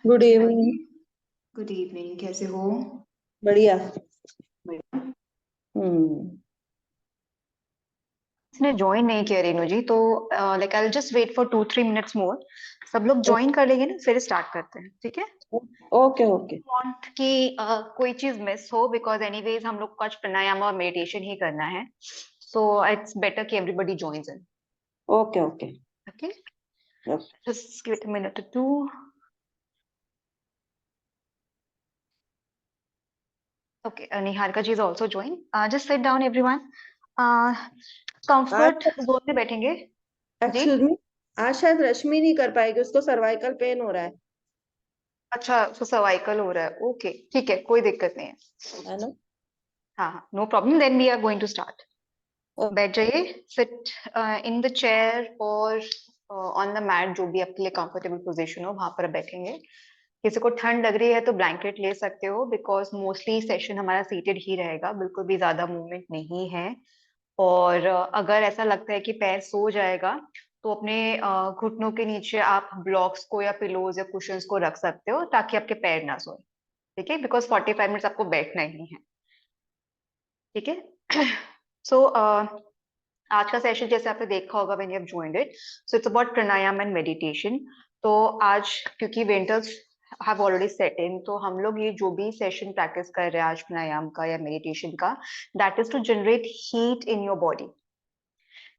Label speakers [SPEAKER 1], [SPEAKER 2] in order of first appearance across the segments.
[SPEAKER 1] Good
[SPEAKER 2] हाय।
[SPEAKER 1] Evening.
[SPEAKER 2] Good evening, कैसे हो?
[SPEAKER 1] बढ़िया।
[SPEAKER 2] बढ़िया।
[SPEAKER 1] हम्म।
[SPEAKER 2] इसने ज्वाइन नहीं किया रेनू जी, तो like I will just wait for 2-3 minutes more. सब लोग ज्वाइन कर लेंगे ना, फिर स्टार्ट करते हैं, ठीक है?
[SPEAKER 1] Okay okay.
[SPEAKER 2] वांट कि कोई चीज मिस हो, बिकॉज एनीवेज हम लोग को आज प्राणायाम और मेडिटेशन ही करना है। सो इट्स बेटर कि everybody joins in.
[SPEAKER 1] Okay okay.
[SPEAKER 2] Okay, just give it a minute two. Okay, Niharika ji is also join. Just sit down everyone. Comfort
[SPEAKER 1] आज
[SPEAKER 2] जोन में बैठेंगे। जी।
[SPEAKER 1] Excuse me. आज शायद रश्मि नहीं कर पाएगी, उसको सर्वाइकल पेन हो रहा
[SPEAKER 2] अच्छा, उसको सर्वाइकल हो रहा है। ओके, ठीक है, कोई दिक्कत नहीं है।
[SPEAKER 1] है ना?
[SPEAKER 2] हाँ हाँ, no problem, then we are going to start.
[SPEAKER 1] ओ,
[SPEAKER 2] बैठ जाइए, सिट इन द चेयर और ऑन द मैट, जो भी आपके लिए कंफर्टेबल पोजीशन हो वहां पर बैठेंगे। किसी को ठंड लग रही है तो ब्लैंकेट ले सकते हो, बिकॉज मोस्टली सेशन हमारा सीटेड ही रहेगा, बिल्कुल भी ज्यादा मूवमेंट नहीं है। और अगर ऐसा लगता है कि पैर सो जाएगा, तो अपने घुटनों के नीचे आप ब्लॉक्स को या पिलोज या कुशंस को रख सकते हो, ताकि आपके पैर ना सोए। ठीक है, बिकॉज 45 मिनट्स आपको बैठना ही है। ठीक है। सो आज का सेशन जैसे आपने देखा होगा when you have joined it, so it's about pranayama and meditation. तो आज क्योंकि विंटर्स हैव ऑलरेडी सेट इन, तो हम लोग ये जो भी सेशन प्रैक्टिस कर रहे हैं आज प्राणायाम का या मेडिटेशन का, that is to generate heat in your body.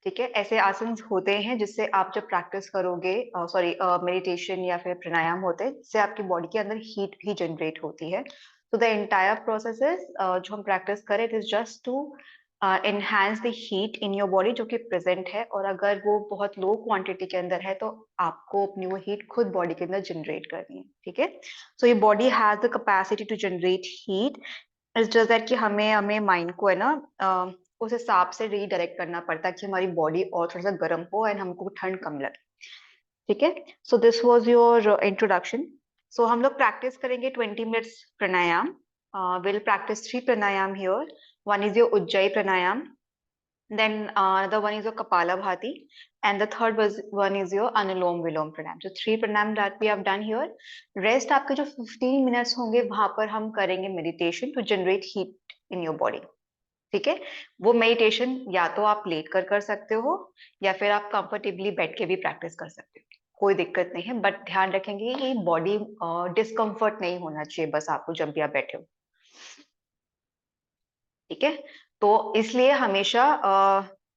[SPEAKER 2] ठीक है, ऐसे आसन होते हैं जिससे आप जब प्रैक्टिस करोगे, सॉरी मेडिटेशन या फिर प्राणायाम होते हैं, जिससे आपकी बॉडी के अंदर हीट भी जनरेट होती है। तो द एंटायर प्रोसेस इज, जो हम प्रैक्टिस करें, it is just to enhance the heat in your body जो कि प्रेजेंट है, और अगर वो बहुत लो क्वांटिटी के अंदर है तो आपको अपनी वो हीट खुद बॉडी के अंदर जनरेट करनी है। ठीक है, सो ये body has the capacity to generate heat. It's just that कि हमें हमें माइंड को है ना, उस हिसाब से रीडायरेक्ट करना पड़ता है कि हमारी बॉडी और थोड़ा सा गर्म हो एंड हमको ठंड कम लगे। ठीक है, so this was your introduction. So हम लोग प्रैक्टिस करेंगे 20 minutes pranayama. Will practice 3 pranayama here. One is your Ujjayi pranayama, then the one is your Kapalabhati, and the third was one is your Anulom Vilom Pranayam. So 3 pranayam that we have done here. Rest आपके जो 15 minutes होंगे वहां पर हम करेंगे meditation to generate heat in your body. ठीक है, वो मेडिटेशन या तो आप लेट कर सकते हो, या फिर आप कंफर्टेबली बैठ के भी प्रैक्टिस कर सकते हो, कोई दिक्कत नहीं है। बट ध्यान रखेंगे कि बॉडी डिस्कम्फर्ट नहीं होना चाहिए बस आपको जब भी आप बैठे हो। ठीक है, तो इसलिए हमेशा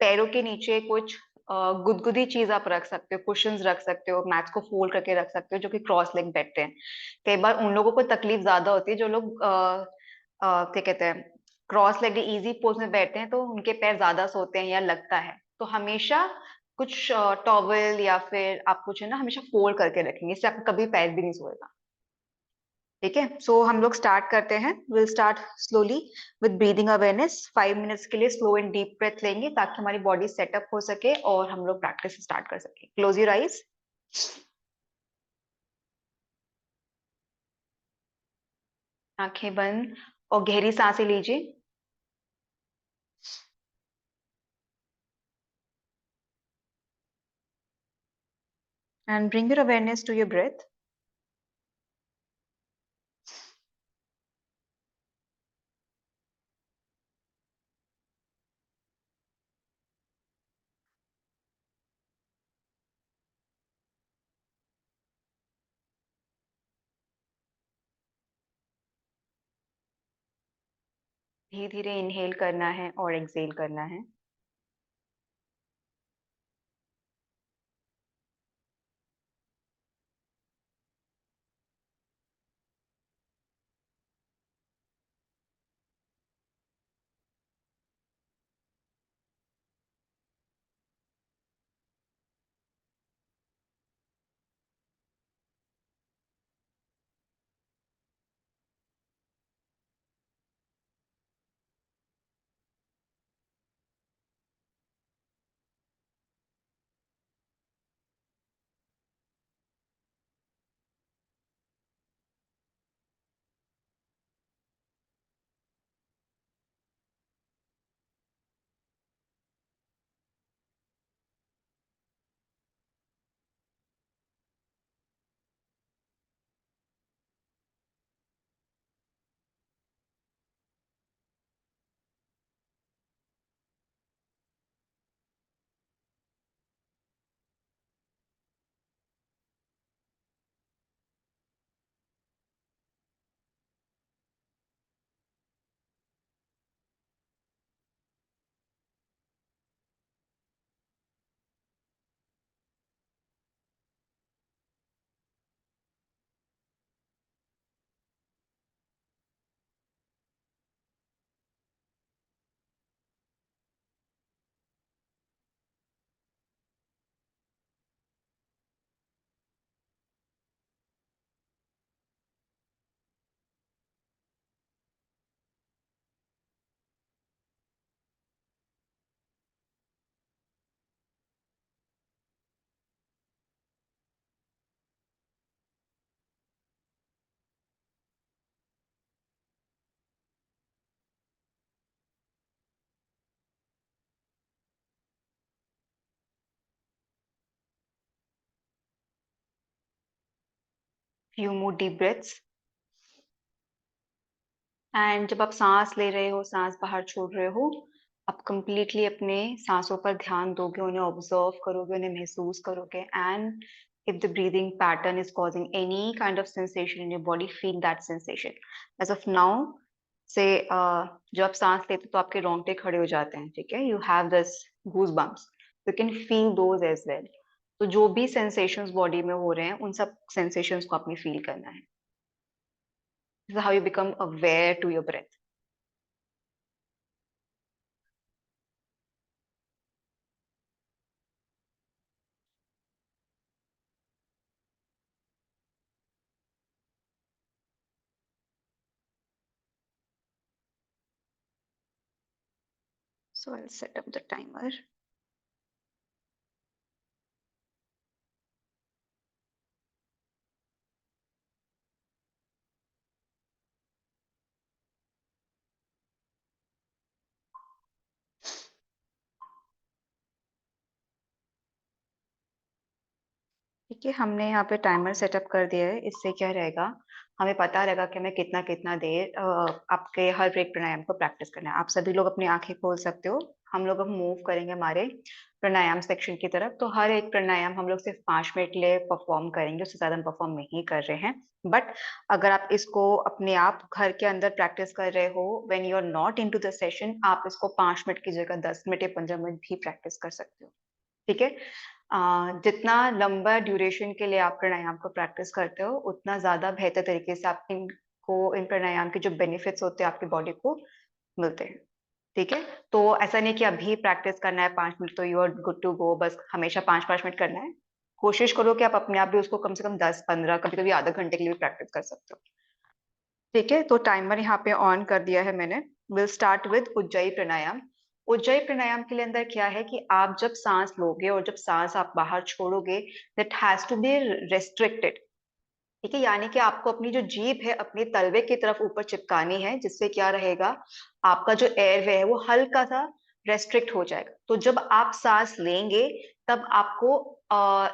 [SPEAKER 2] पैरों के नीचे कुछ गुदगुदी चीज आप रख सकते हो, कुशंस रख सकते हो, मैट्स को फोल्ड करके रख सकते हो, जो कि क्रॉस लेग बैठते हैं। कई बार उन लोगों को तकलीफ ज्यादा होती है जो लोग क्या कहते हैं, क्रॉस लेग इजी पोज में बैठते हैं, तो उनके पैर ज्यादा सोते हैं या लगता है। तो हमेशा कुछ टॉवल या फिर आप कुछ है ना हमेशा फोल्ड करके रखेंगे, इससे आपका कभी पैर भी नहीं सोएगा। ठीक है, सो हम लोग स्टार्ट करते हैं। Will start slowly with breathing awareness. 5 minutes के लिए स्लो एंड डीप ब्रेथ लेंगे, ताकि हमारी बॉडी सेटअप हो सके और हम लोग प्रैक्टिस स्टार्ट कर सके। क्लोज योर आईज, आंखें बंद और गहरी सांसें लीजिए। And bring your awareness to your breath. धीरे धीरे इनहेल करना है और एक्सेल करना है। few more deep breaths. And जब आप सांस ले रहे हो, सांस बाहर छोड़ रहे हो, आप कंप्लीटली अपने सांसों पर ध्यान दोगे, उन्हें ऑब्जर्व करोगे, उन्हें महसूस करोगे. And if the breathing pattern is causing any kind of sensation in your body, feel that sensation. As of now, say जब आप सांस लेते हो तो आपके रोंगटे खड़े हो जाते हैं, ठीक है, you have this goosebumps, you can feel those as well. तो जो भी sensations body में हो रहे हैं, उन सब sensations को आपने feel करना है. This is how you become aware to your breath. So I'll set up the timer. ठीक है, हमने यहाँ पे टाइमर सेटअप कर दिया है. इससे क्या रहेगा, हमें पता रहेगा कि हमें कितना कितना देर आपके हर एक प्राणायाम को प्रैक्टिस करना है. आप सभी लोग अपनी आंखें खोल सकते हो. हम लोग अब मूव करेंगे हमारे प्राणायाम सेक्शन की तरफ. तो हर एक प्राणायाम हम लोग सिर्फ 5 मिनट के लिए परफॉर्म करेंगे, उससे ज्यादा हम परफॉर्म नहीं कर रहे हैं. बट अगर आप इसको अपने आप घर के अंदर प्रैक्टिस कर रहे हो, when you are not into the session, आप इसको 5 मिनट की जगह 10 मिनट या 15 मिनट भी प्रैक्टिस कर सकते हो. ठीक है. जितना लंबा ड्यूरेशन के लिए आप प्राणायाम को प्रैक्टिस करते हो, उतना ज्यादा बेहतर तरीके से आप इनको, इन प्राणायाम के जो बेनिफिट्स होते हैं आपकी बॉडी को मिलते हैं. ठीक है. तो ऐसा नहीं कि अभी प्रैक्टिस करना है 5 मिनट तो you are good to go, बस हमेशा 5-5 मिनट करना है. कोशिश करो कि आप अपने आप भी उसको कम से कम 10-15, कभी कभी आधा घंटे के लिए भी प्रैक्टिस कर सकते हो. ठीक है. तो टाइमर यहाँ पे ऑन कर दिया है मैंने. विल स्टार्ट विद उज्जयी प्राणायाम. उज्जयी प्राणायाम के लिए अंदर क्या है कि आप जब सांस लोगे और जब सांस आप बाहर छोड़ोगे, that has to be restricted. ठीक है. यानी कि आपको अपनी जो जीभ है अपने तलवे की तरफ ऊपर चिपकानी है, जिससे क्या रहेगा, आपका जो एयरवे है वो हल्का सा रेस्ट्रिक्ट हो जाएगा. तो जब आप सांस लेंगे, तब आपको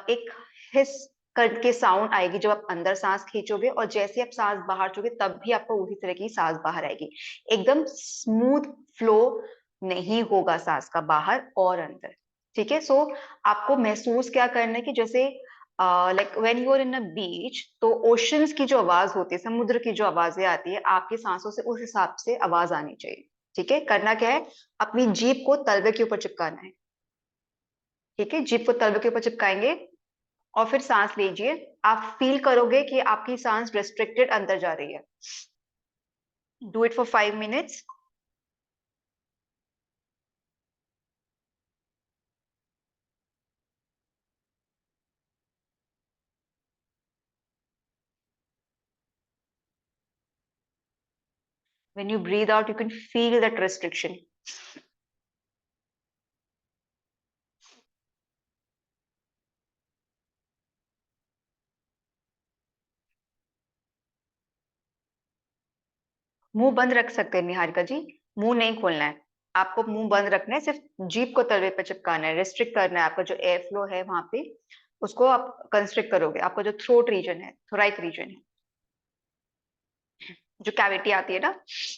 [SPEAKER 2] एक हिस करके साउंड आएगी जब आप अंदर सांस खींचोगे, और जैसे आप सांस बाहर छोड़ोगे तब भी आपको उसी तरह की सांस बाहर आएगी. एकदम स्मूथ फ्लो नहीं होगा सांस का बाहर और अंदर. ठीक है. सो आपको महसूस क्या करना है कि जैसे like when you are in a beach, तो ओशंस की जो आवाज होती है, समुद्र की जो आवाजें आती है, आपकी सांसों से उस हिसाब से आवाज आनी चाहिए. ठीक है. करना क्या है, अपनी जीभ को तलवे के ऊपर चिपकाना है. ठीक है. जीभ को तलवे के ऊपर चिपकाएंगे और फिर सांस लीजिए. आप फील करोगे कि आपकी सांस रेस्ट्रिक्टेड अंदर जा रही है. Do it for 5 minutes. When you breathe out, you can feel that restriction. मुंह बंद रख सकते हैं निहारिका जी. मुंह नहीं खोलना है. आपको मुंह बंद रखना है, सिर्फ जीभ को तलवे पे चिपकाना है, रेस्ट्रिक्ट करना है. आपका जो एयर फ्लो है वहां पे, उसको आप कंस्ट्रिक्ट करोगे. आपका जो थ्रोट रीजन है, थोराइक रीजन है, जो कैविटी आती है ना,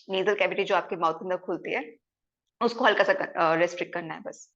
[SPEAKER 2] नेजल कैविटी जो आपके माउथ के अंदर खुलती है, उसको हल्का सा रेस्ट्रिक्ट करना है बस.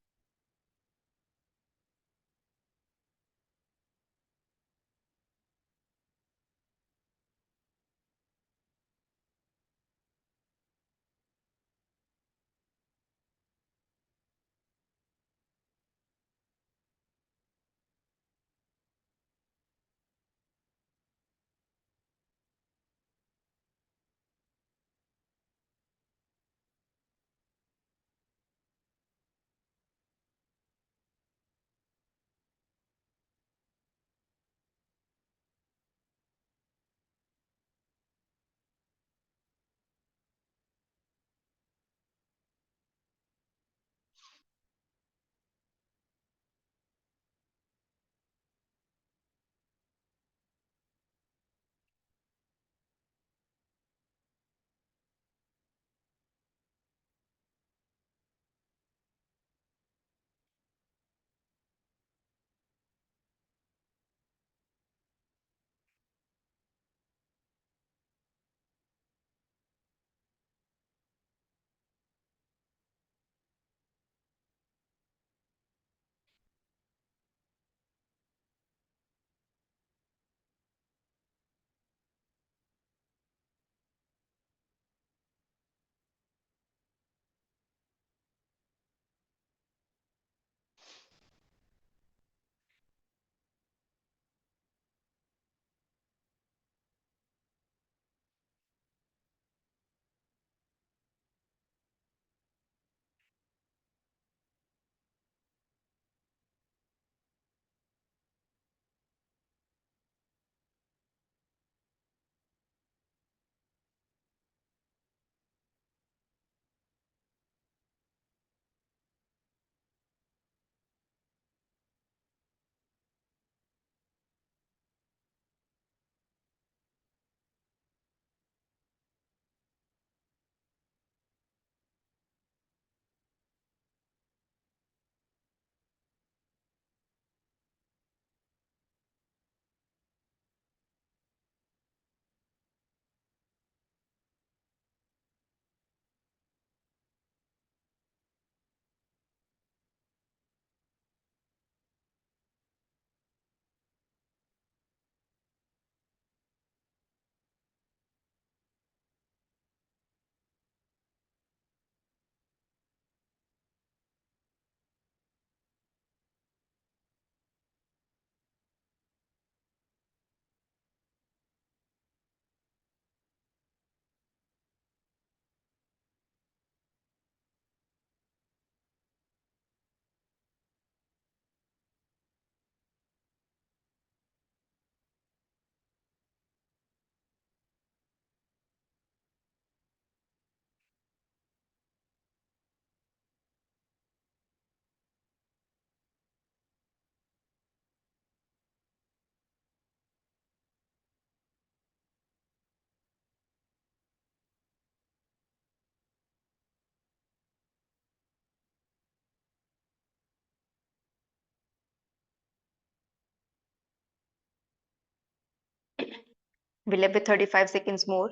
[SPEAKER 2] We left with 35 seconds more.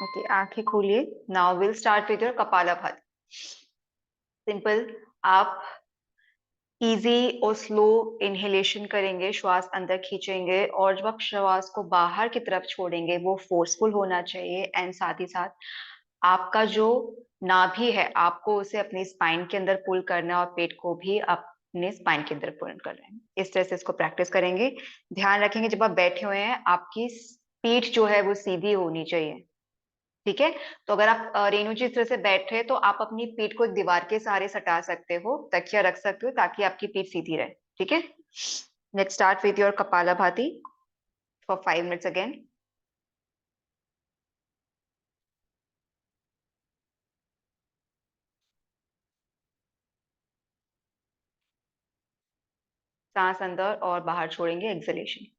[SPEAKER 2] Okay, आंखें खोलिए. Now we'll start with your Kapalabhati. Simple. आप इजी और स्लो इनहेलेशन करेंगे, श्वास अंदर खींचेंगे, और जब आप श्वास को बाहर की तरफ छोड़ेंगे वो फोर्सफुल होना चाहिए. एंड साथ ही साथ आपका जो नाभि है आपको उसे अपनी स्पाइन के अंदर पुल करना है, और पेट को भी अपने स्पाइन के अंदर पुल करना है. इस तरह से इसको प्रैक्टिस करेंगे. ध्यान रखेंगे जब आप बैठे हुए हैं आपकी पीठ जो है वो सीधी होनी चाहिए. ठीक है. तो अगर आप रेणु जी इस तरह से बैठ रहे हैं तो आप अपनी पीठ को एक दीवार के सहारे सटा सकते हो, तकिया रख सकते हो ताकि आपकी पीठ सीधी रहे. ठीक है. Let's start with your kapalbhati for 5 minutes again. सांस अंदर और बाहर छोड़ेंगे, acceleration.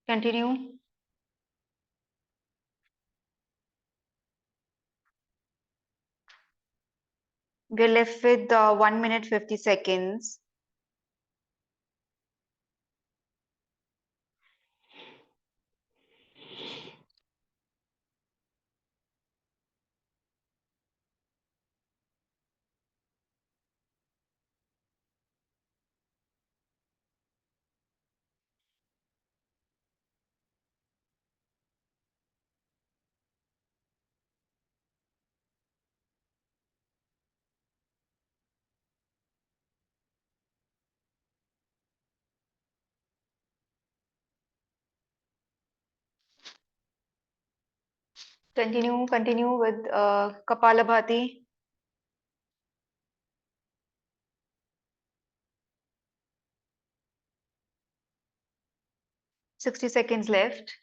[SPEAKER 2] Continue. We're left with 1 minute 50 seconds. Continue with Kapalabhati. 60 seconds left.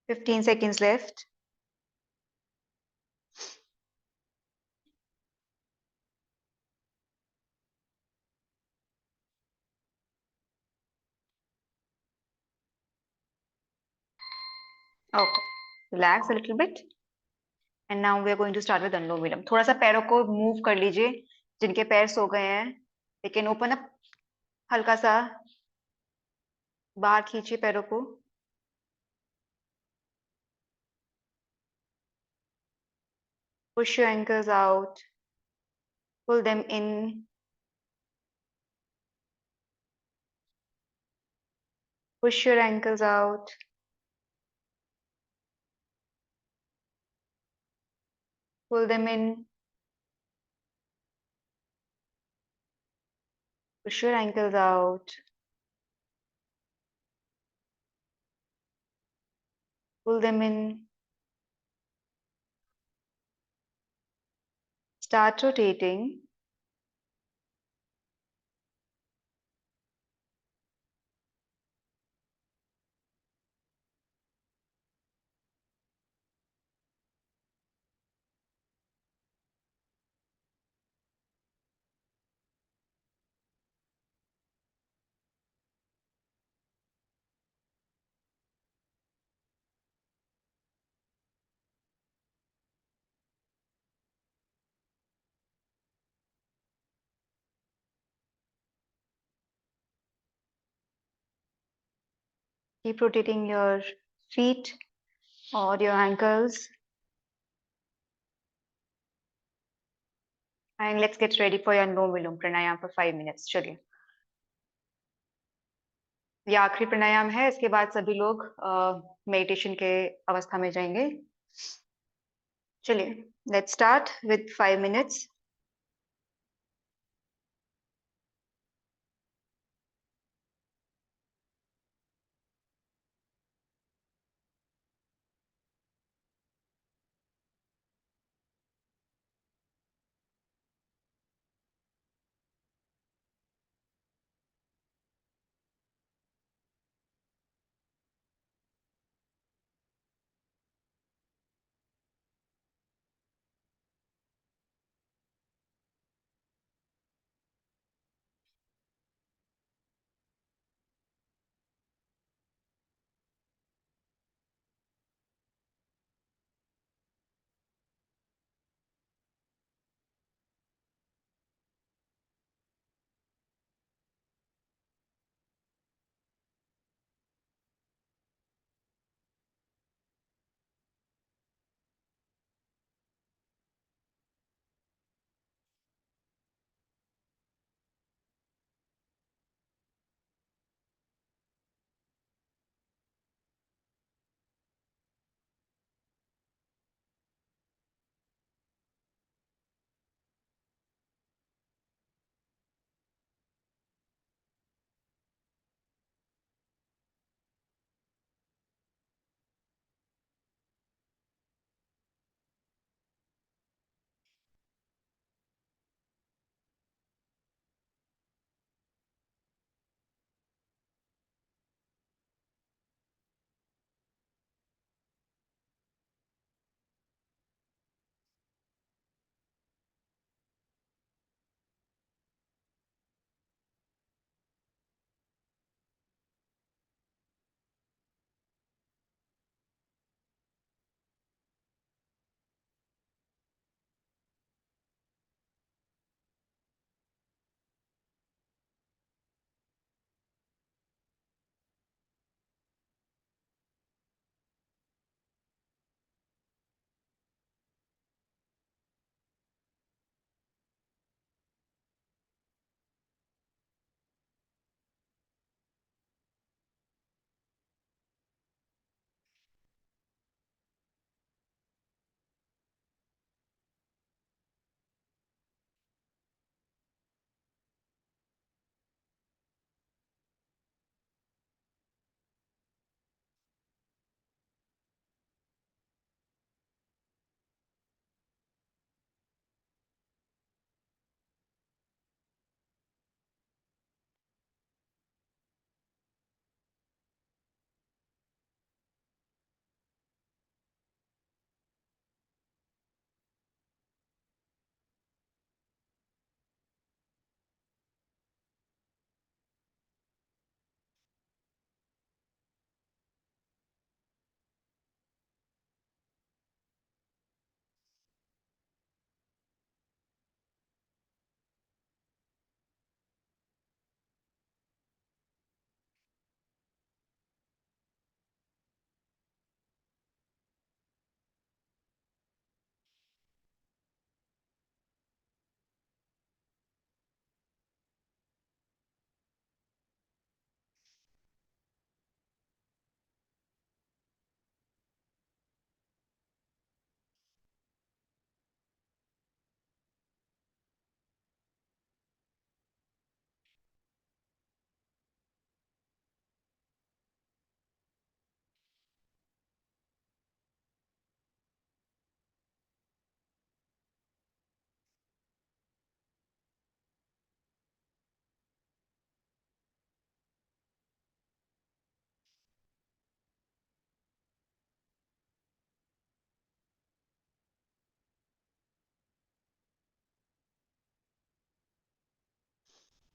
[SPEAKER 2] Fifteen seconds left. Okay. Relax a little bit. And now we are going to start with अनुलोम विलोम. थोड़ा सा पैरों को move कर लीजिए. जिनके पैर सो गए हैं, they can open up. हल्का सा बाहर खींचिए पैरों को. Push your ankles out. Pull them in. Push your ankles out. Pull them in. Push your ankles out. Pull them in. Start rotating. Keep rotating your feet or your ankles. And let's get ready for your Anulom Vilom pranayam for 5 minutes. चलिए. ये आखिरी प्राणायाम है. इसके बाद सभी लोग meditation के अवस्था में जाएंगे. चलिए. Let's start with 5 minutes.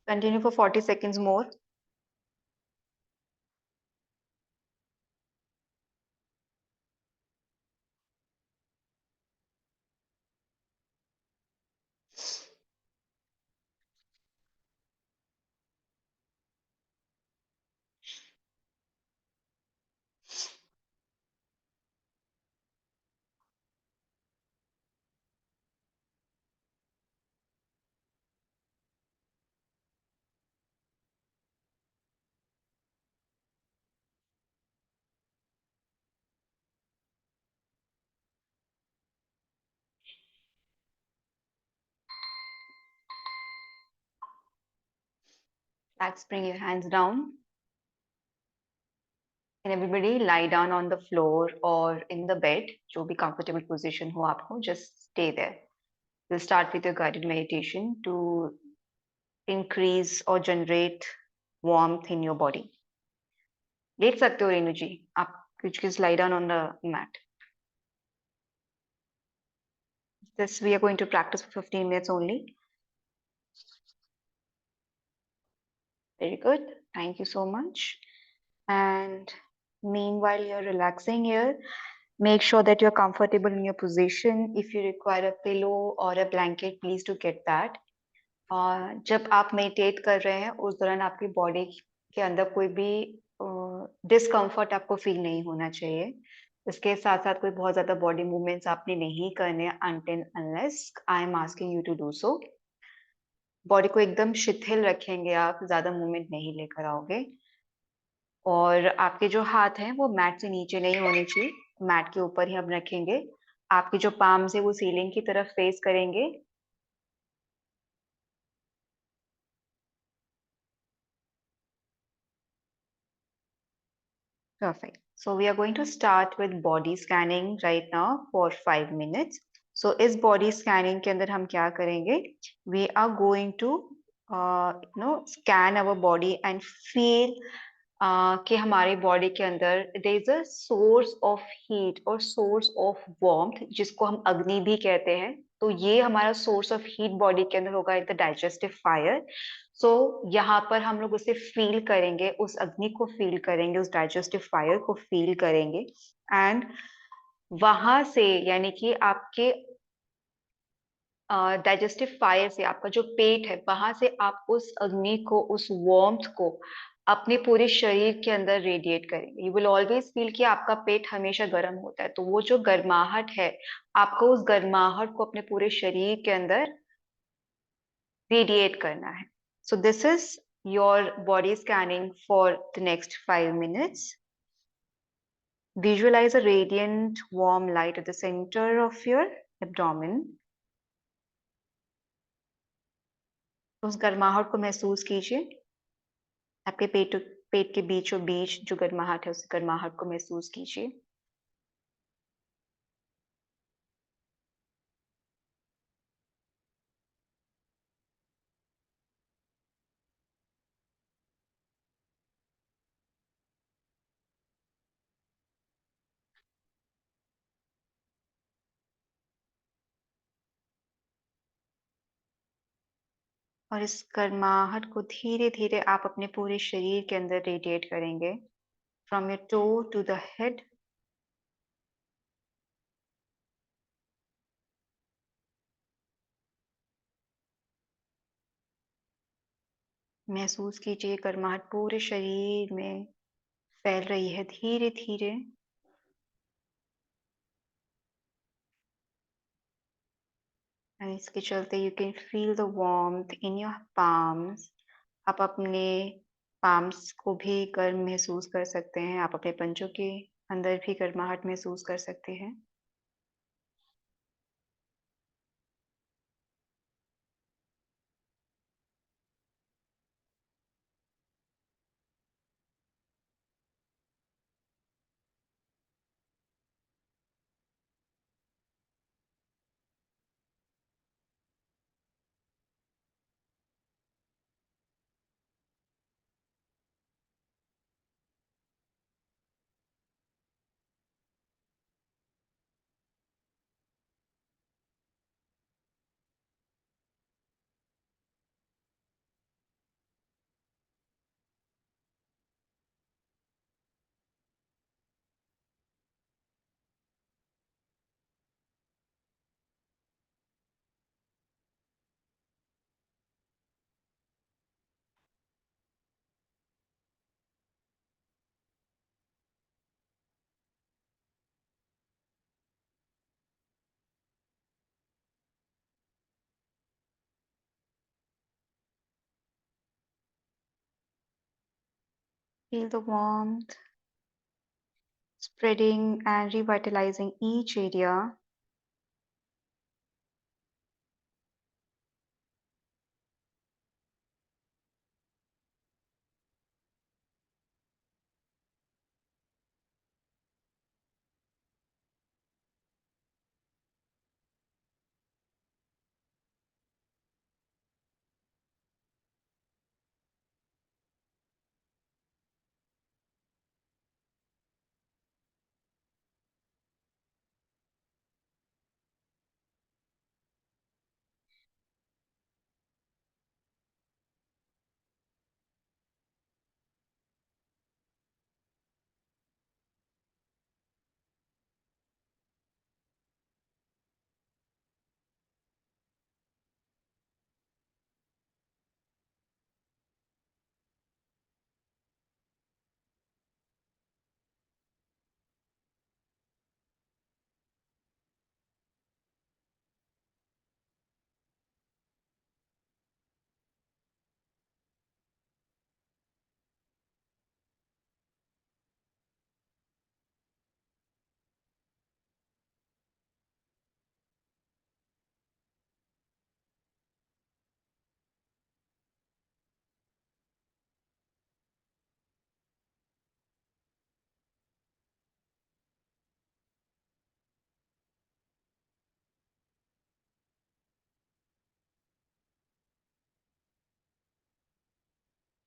[SPEAKER 2] Continue for 40 seconds more. Let's bring your hands down. And everybody lie down on the floor or in the bed, जो भी comfortable position हो आपको, just stay there. We'll start with your guided meditation to increase or generate warmth in your body. लेट सकते हो रेनू जी, आप just lie down on the mat. This we are going to practice for 15 minutes only. Very good. Thank you so much. And meanwhile, you're relaxing here. Make sure that you're comfortable in your position. If you require a pillow or a blanket, please do get that. जब आप meditate कर रहे हैं उस दौरान आपकी body के अंदर कोई भी डिस्कम्फर्ट आपको फील नहीं होना चाहिए. इसके साथ साथ कोई बहुत ज्यादा बॉडी मूवमेंट्स आपने नहीं करने until unless I am asking you to do so. Body को एकदम शिथिल रखेंगे आप, ज्यादा मूवमेंट नहीं लेकर आओगे. और आपके जो हाथ हैं वो मैट से नीचे नहीं होने चाहिए, मैट के ऊपर ही हम रखेंगे. आपके जो पाम्स है वो सीलिंग की तरफ फेस करेंगे. Perfect. So we are going to start with body scanning right now for 5 minutes. So इस body scanning के अंदर हम क्या करेंगे? We are going to scan our body and feel कि हमारे बॉडी के अंदर there is a source of heat और source of warmth जिसको हम अग्नि भी कहते हैं. तो ये हमारा source of heat बॉडी के अंदर होगा the digestive fire. सो यहाँ पर हम लोग उसे फील करेंगे, उस अग्नि को फील करेंगे, उस डाइजेस्टिव फायर को फील करेंगे. एंड वहां से यानी कि आपके डाइजेस्टिव फायर से आपका जो पेट है वहां से आप उस अग्नि को, उस वार्मथ को अपने पूरे शरीर के अंदर रेडिएट करेंगे. यू विल ऑलवेज फील कि आपका पेट हमेशा गर्म होता है, तो वो जो गर्माहट है आपको उस गर्माहट को अपने पूरे शरीर के अंदर रेडिएट करना है. So this is your body scanning for the next 5 minutes. Visualize a radiant warm light at the center of your abdomen. उस गर्माहट को महसूस कीजिए. आपके पेट के बीचों बीच जो गर्माहट है उस गर्माहट को महसूस कीजिए. और इस गर्माहट को धीरे धीरे आप अपने पूरे शरीर के अंदर रेडिएट करेंगे. From your toe to the head. महसूस कीजिए गर्माहट पूरे शरीर में फैल रही है धीरे धीरे. और इसके चलते you can feel the warmth in your palms. आप अपने पाम्स को भी गर्म महसूस कर सकते हैं. आप अपने पंजों के अंदर भी गर्माहट महसूस कर सकते हैं. Feel the warmth spreading and revitalizing each area.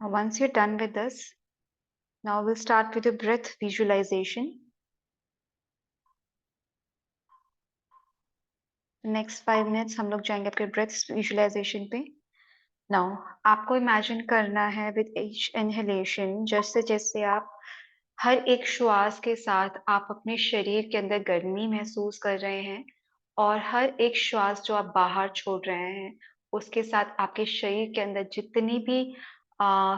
[SPEAKER 2] Now, once you're done with this, now we'll start with your breath visualization. Next 5 minutes हम लोग जाएंगे आपके ब्रेथ विजुअलाइजेशन पे. नाउ आपको इमेजिन करना है विद ईच इनहेलेशन, जैसे जैसे आप हर एक श्वास के साथ आप अपने शरीर के अंदर गर्मी महसूस कर रहे हैं, और हर एक श्वास जो आप बाहर छोड़ रहे हैं उसके साथ आपके शरीर के अंदर जितनी भी आ,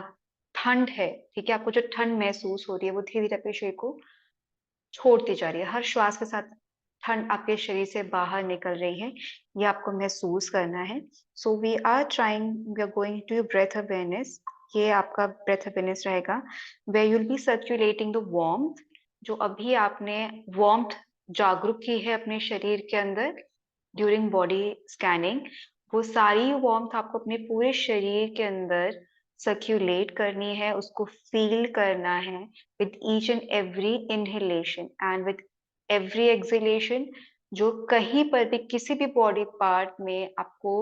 [SPEAKER 2] ठंड है, ठीक है, आपको जो ठंड महसूस हो रही है वो धीरे धीरे अपने शरीर को छोड़ती जा रही है. हर श्वास के साथ ठंड आपके शरीर से बाहर निकल रही है, ये आपको महसूस करना है. So we are going to your breath awareness. ये आपका ब्रेथ अवेयरनेस रहेगा, where you will be circulating the warmth. जो अभी आपने वार्मथ जागरूक की है अपने शरीर के अंदर ड्यूरिंग बॉडी स्कैनिंग, वो सारी वार्मथ आपको अपने पूरे शरीर के अंदर सर्क्यूलेट करनी है, उसको फील करना है with each and every inhalation and with every exhalation. जो कहीं पर भी किसी भी बॉडी पार्ट में आपको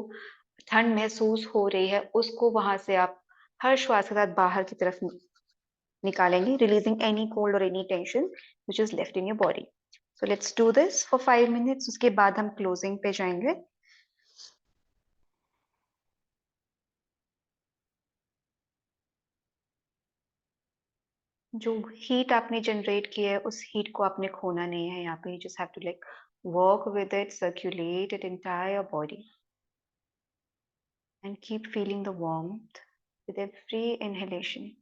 [SPEAKER 2] ठंड महसूस हो रही है उसको वहां से आप हर श्वास के साथ बाहर की तरफ निकालेंगे, रिलीजिंग एनी कोल्ड और any tension which is left in your body. So let's do this for 5 minutes. उसके बाद हम क्लोजिंग पे जाएंगे. जो हीट आपने जनरेट की है उस हीट को आपने खोना नहीं है यहाँ पे. Just have to like work with it, circulate it entire body and keep feeling the warmth with every inhalation.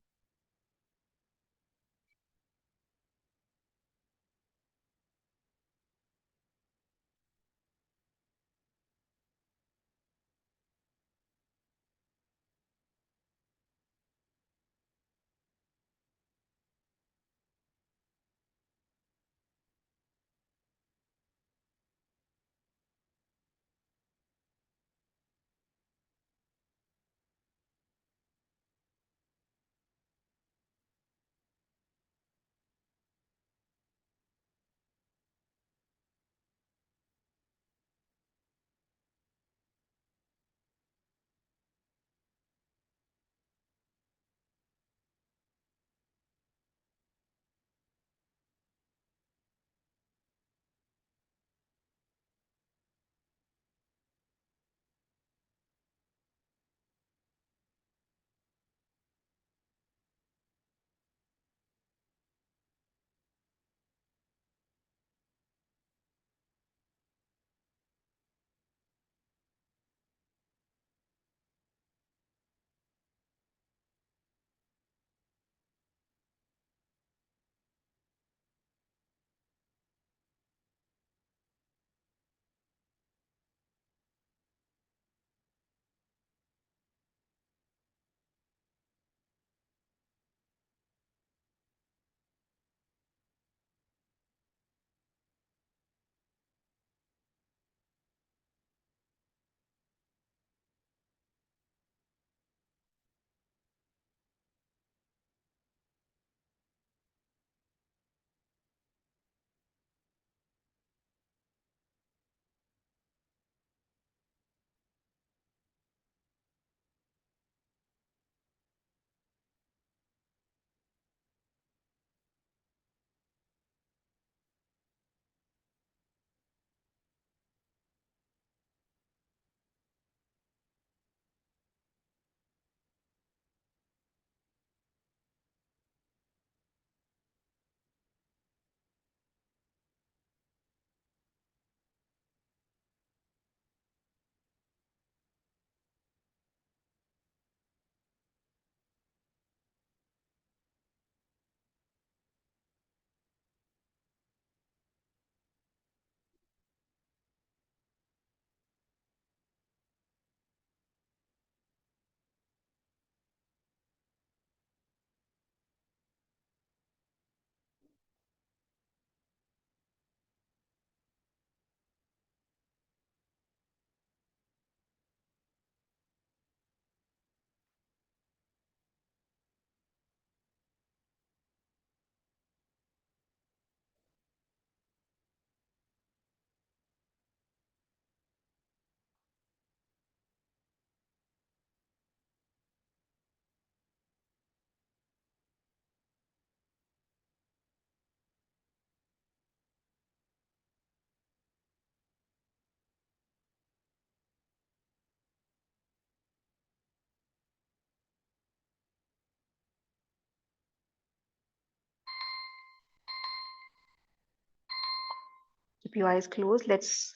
[SPEAKER 2] Keep your eyes closed. Let's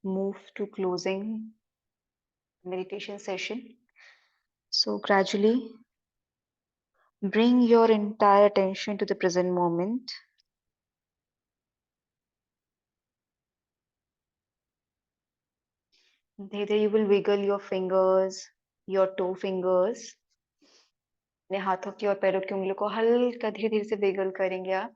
[SPEAKER 2] move to closing meditation session. So gradually bring your entire attention to the present moment. There you will wiggle your fingers, your toe fingers. अपने हाथों की और पैरों की उंगलियों को हल्का धीरे धीरे से विगल करेंगे आप.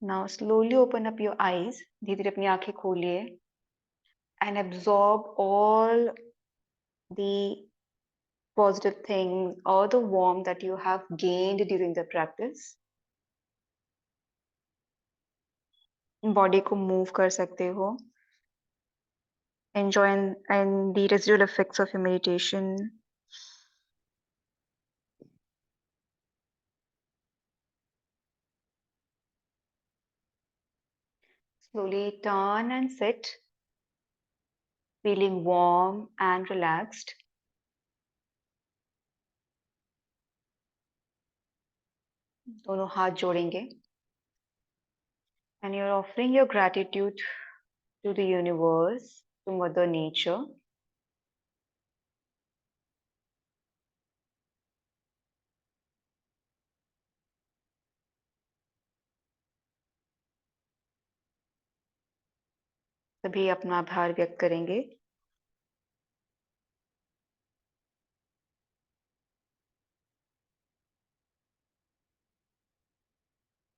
[SPEAKER 2] Now slowly open up your eyes. धीरे धीरे अपनी आंखें खोलिए and absorb all the positive things or the warmth that you have gained during the practice. Body को move कर सकते हो. Enjoy and the residual effects of your meditation. Slowly turn and sit, feeling warm and relaxed. दोनों हाथ जोड़ेंगे. And you're offering your gratitude to the universe, to Mother Nature. सभी अपना आभार व्यक्त करेंगे.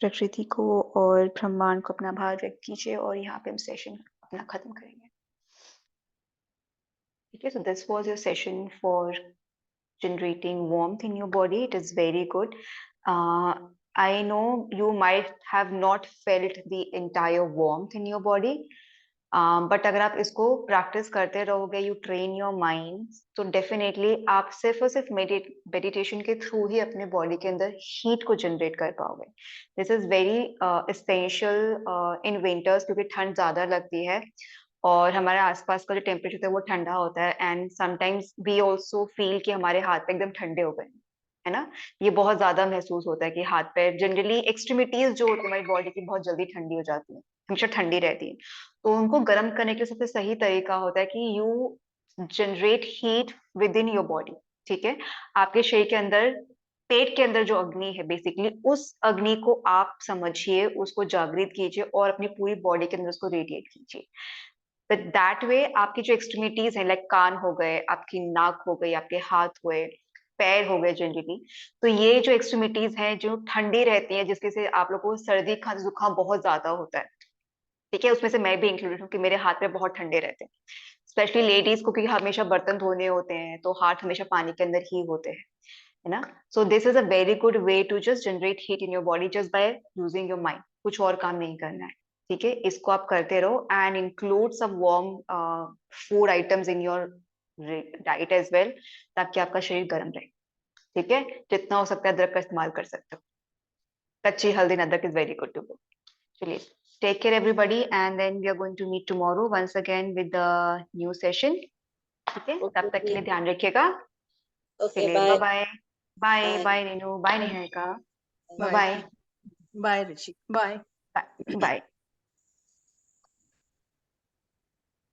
[SPEAKER 2] प्रकृति को और ब्रह्मांड को अपना आभार व्यक्त कीजिए और यहाँ पे हम सेशन अपना खत्म करेंगे. Okay, so this was your session for generating warmth in your body. It is very good. I know you might have not felt the entire warmth in your body. But अगर आप इसको practice करते रहोगे, you train your mind, तो definitely आप सिर्फ और सिर्फ मेडिटेशन के थ्रू ही अपने बॉडी के अंदर हीट को जनरेट कर पाओगे. This is very essential in winters, क्योंकि ठंड ज्यादा लगती है और हमारे आसपास का जो टेम्परेचर होता है वो ठंडा होता है. And sometimes we also feel कि हमारे हाथ पे एकदम ठंडे हो गए, है ना. ये बहुत ज्यादा महसूस होता है कि हाथ पैर, जनरली एक्सट्रीमिटीज जो होती है हमारी बॉडी की, बहुत जल्दी ठंडी हो जाती है, हमेशा ठंडी रहती है. तो उनको गर्म करने के लिए सबसे सही तरीका होता है कि you generate heat with in your body. ठीक है, आपके शरीर के अंदर, पेट के अंदर जो अग्नि है, बेसिकली उस अग्नि को आप समझिए, उसको जागृत कीजिए और अपनी पूरी बॉडी के अंदर उसको रेडिएट कीजिए. विद दैट वे आपकी जो एक्सट्रीमिटीज है, लाइक कान हो गए, आपकी नाक हो गई, आपके हाथ हुए, पैर हो गए जनरली, तो ये जो एक्सट्रीमिटीज हैं जो ठंडी रहती हैं, जिसके से आप लोगों को सर्दी खांसी जुकाम बहुत ज्यादा होता है. ठीक है, उसमें से मैं भी इंक्लूडेड हूँ कि मेरे हाथ पे बहुत ठंडे रहते हैं, स्पेशली लेडीज को, क्योंकि हमेशा बर्तन धोने होते हैं तो हाथ हमेशा पानी के अंदर ही होते हैं, है ना. So this is a very good way to just generate heat in your body just by using your mind. कुछ और काम नहीं करना है. ठीक है, इसको आप करते रहो and include some warm food items in your diet as well, ताकि आपका शरीर गर्म रहे. ठीक है, जितना हो सकता है अदरक का इस्तेमाल कर सकते हो. कच्ची हल्दी and अदरक is very good to go. चलिए, take care everybody and then we are going to meet tomorrow once again with the new session. ठीक है, तब तक के लिए ध्यान रखिएगा. चलिए, bye bye. Bye bye Neenu, bye Niharika, bye
[SPEAKER 3] Bye, Rishi. Bye.
[SPEAKER 2] Bye.